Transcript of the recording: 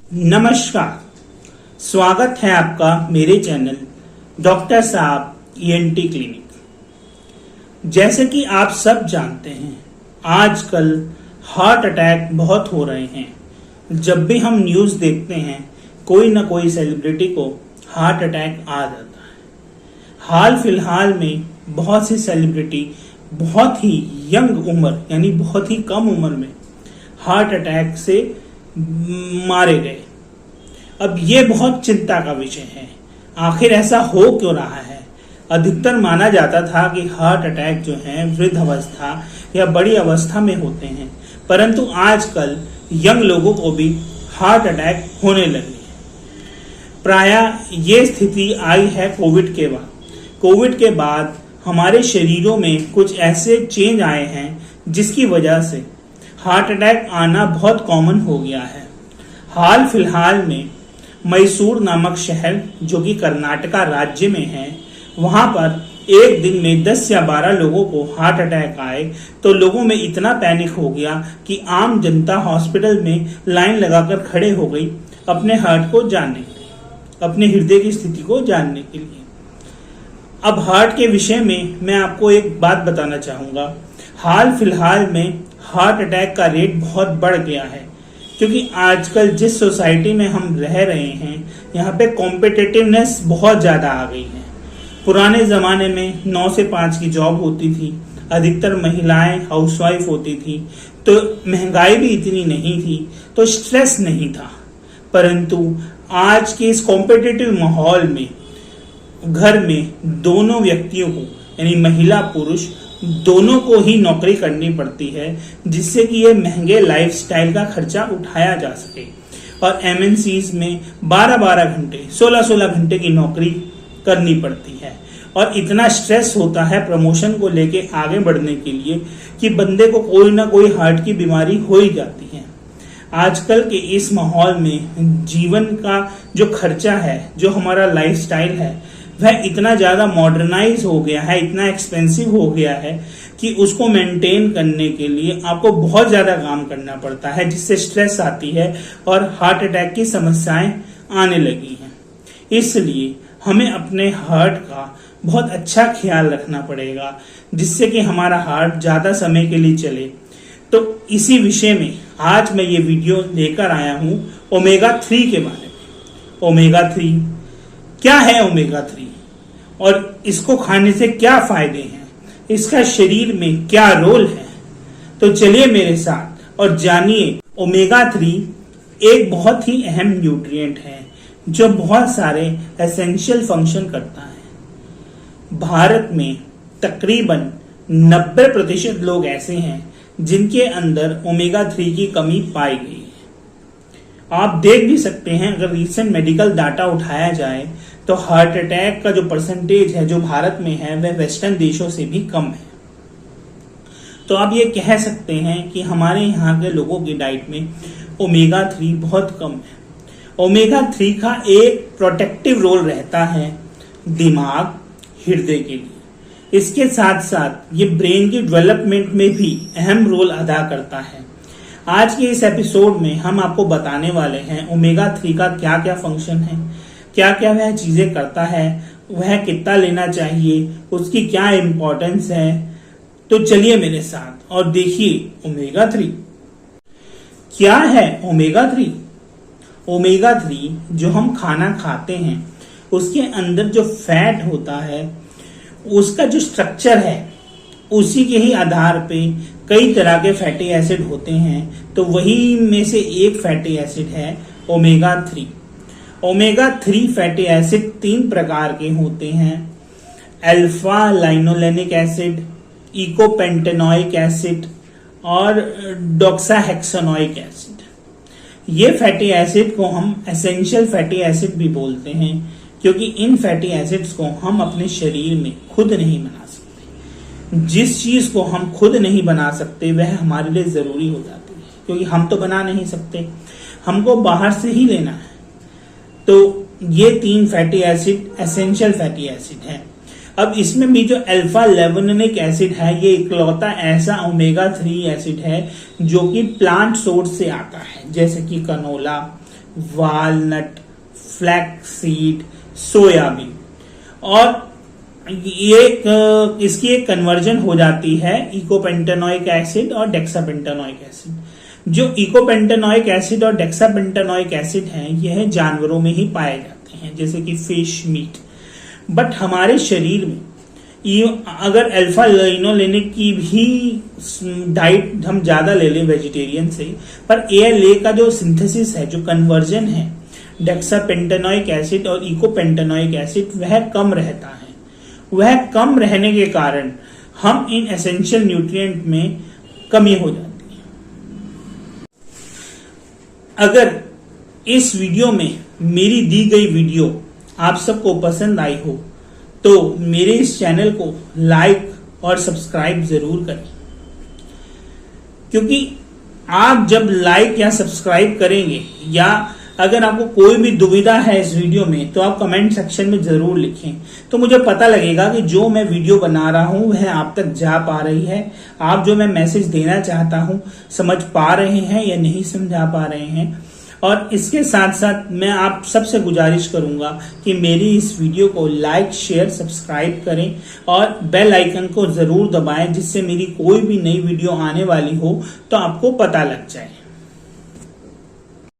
नमस्कार, स्वागत है आपका मेरे चैनल डॉक्टर साहब ईएनटी क्लिनिक। जैसे कि आप सब जानते हैं, आजकल हार्ट अटैक बहुत हो रहे हैं। जब भी हम न्यूज़ देखते हैं, कोई ना कोई सेलिब्रिटी को हार्ट अटैक आ जाता है। हाल फिलहाल में बहुत सी सेलिब्रिटी बहुत ही यंग उम्र यानी बहुत ही कम उम्र में हार्ट अटैक से मारे गए। अब ये बहुत चिंता का विषय है। आखिर ऐसा हो क्यों रहा है? अधिकतर माना जाता था कि हार्ट अटैक जो है वृद्ध अवस्था या बड़ी अवस्था में होते हैं, परंतु आजकल यंग लोगों को भी हार्ट अटैक होने लगे हैं। प्रायः ये स्थिति आई है कोविड के बाद। कोविड के बाद हमारे शरीरों में कुछ ऐसे चेंज आए हैं जिसकी वजह से हार्ट अटैक आना बहुत कॉमन हो गया है। हाल फिलहाल में मैसूर नामक शहर जो कि कर्नाटका राज्य में है, वहां पर एक दिन में 10 या 12 लोगों को हार्ट अटैक आए तो लोगों में इतना पैनिक हो गया कि आम जनता हॉस्पिटल में लाइन लगाकर खड़े हो गई अपने हार्ट को जानने के लिए, अपने हृदय की स्थिति को जानने के लिए। अब हार्ट के विषय में मैं आपको एक बात बताना चाहूंगा। हाल फिलहाल में हार्ट अटैक का रेट बहुत बढ़ गया है, क्योंकि आजकल जिस सोसाइटी में हम रह रहे हैं, यहाँ पे कॉम्पिटिटिवनेस बहुत ज़्यादा आ गई है। पुराने ज़माने में 9 से 5 की जॉब होती थी, अधिकतर महिलाएं हाउसवाइफ होती थी, तो महंगाई भी इतनी नहीं थी, तो स्ट्रेस नहीं था। परंतु आज के इस कॉम्पिटिटिव माहौल में घर में दोनों व्यक्तियों को यानी महिला पुरुष दोनों को ही नौकरी करनी पड़ती है, जिससे कि ये महंगे लाइफस्टाइल का खर्चा उठाया जा सके। और एमएनसीज में 12-12 घंटे 16-16 घंटे की नौकरी करनी पड़ती है और इतना स्ट्रेस होता है प्रमोशन को लेके आगे बढ़ने के लिए कि बंदे को कोई ना कोई हार्ट की बीमारी हो ही जाती है। आजकल के इस माहौल में जीवन का जो खर्चा है, जो हमारा लाइफस्टाइल है, वह इतना ज़्यादा मॉडर्नाइज हो गया है, इतना एक्सपेंसिव हो गया है कि उसको मेंटेन करने के लिए आपको बहुत ज़्यादा काम करना पड़ता है, जिससे स्ट्रेस आती है और हार्ट अटैक की समस्याएं आने लगी हैं। इसलिए हमें अपने हार्ट का बहुत अच्छा ख्याल रखना पड़ेगा, जिससे कि हमारा हार्ट ज़्यादा समय के लिए चले। तो इसी विषय में आज मैं ये वीडियो लेकर आया हूँ ओमेगा 3 के बारे में। ओमेगा 3 क्या है? ओमेगा 3 और इसको खाने से क्या फायदे हैं, इसका शरीर में क्या रोल है, तो चलिए मेरे साथ और जानिए। ओमेगा 3 एक बहुत ही अहम न्यूट्रिएंट है जो बहुत सारे एसेंशियल फंक्शन करता है। भारत में तकरीबन 90% लोग ऐसे हैं जिनके अंदर ओमेगा 3 की कमी पाई गई है। आप देख भी सकते हैं, अगर रिसेंट मेडिकल डाटा उठाया जाए तो हार्ट अटैक का जो परसेंटेज है जो भारत में है वह वेस्टर्न देशों से भी कम है। तो आप ये कह सकते हैं कि हमारे यहाँ के लोगों की डाइट में ओमेगा 3 बहुत कम है। ओमेगा 3 का एक प्रोटेक्टिव रोल रहता है दिमाग, हृदय के लिए। इसके साथ साथ ये ब्रेन की डेवलपमेंट में भी अहम रोल अदा करता है। आज के इस एपिसोड में हम आपको बताने वाले हैं ओमेगा 3 का क्या क्या फंक्शन है, क्या क्या वह चीजें करता है, वह कितना लेना चाहिए, उसकी क्या इंपॉर्टेंस है। तो चलिए मेरे साथ और देखिए ओमेगा 3 क्या है। ओमेगा 3 ओमेगा 3 जो हम खाना खाते हैं उसके अंदर जो फैट होता है, उसका जो स्ट्रक्चर है, उसी के ही आधार पे कई तरह के फैटी एसिड होते हैं। तो वही में से एक फैटी एसिड है ओमेगा 3। ओमेगा 3 फैटी एसिड 3 प्रकार के होते हैं: अल्फा लाइनोलेनिक एसिड, इकोपेंटेनोइक एसिड और डॉक्साहेक्सानोइक एसिड। ये फैटी एसिड को हम एसेंशियल फैटी एसिड भी बोलते हैं, क्योंकि इन फैटी एसिड्स को हम अपने शरीर में खुद नहीं बना सकते। जिस चीज को हम खुद नहीं बना सकते वह हमारे लिए जरूरी हो जाती है, क्योंकि हम तो बना नहीं सकते, हमको बाहर से ही लेना है। तो ये 3 fatty acid essential fatty acid है। अब इसमें भी जो अल्फा लेवोनिक एसिड है, ये इकलौता ऐसा ओमेगा 3 एसिड है जो कि प्लांट सोर्स से आता है, जैसे कि canola, walnut, flax seed, soybean. और ये इसकी एक कन्वर्जन हो जाती है इकोपेंटानोइक एसिड और डेक्सापेंटानोइक एसिड। जो इकोपेंटानोइक एसिड और डेक्सापेंटानोइक एसिड हैं यह जानवरों में ही पाए जाते हैं, जैसे कि फिश, मीट। बट हमारे शरीर में अगर अल्फा लिनोलेनिक की भी डाइट हम ज्यादा ले लें वेजिटेरियन से, पर ALA का जो सिंथेसिस है, जो कन्वर्जन है डेक्सापेंटानोइक एसिड और इकोपेंटानोइक एसिड, वह कम रहता है। वह कम रहने के कारण हम इन एसेंशियल न्यूट्रिएंट में कमी हो जाती है। अगर इस वीडियो में मेरी दी गई वीडियो आप सबको पसंद आई हो तो मेरे इस चैनल को लाइक और सब्सक्राइब जरूर करें, क्योंकि आप जब लाइक या सब्सक्राइब करेंगे या अगर आपको कोई भी दुविधा है इस वीडियो में तो आप कमेंट सेक्शन में जरूर लिखें, तो मुझे पता लगेगा कि जो मैं वीडियो बना रहा हूं वह आप तक जा पा रही है, आप जो मैं मैसेज देना चाहता हूं समझ पा रहे हैं या नहीं समझा पा रहे हैं। और इसके साथ साथ मैं आप सबसे गुजारिश करूंगा कि मेरी इस वीडियो को लाइक, शेयर, सब्सक्राइब करें और बेल आइकन को जरूर दबाएं, जिससे मेरी कोई भी नई वीडियो आने वाली हो तो आपको पता लग जाए।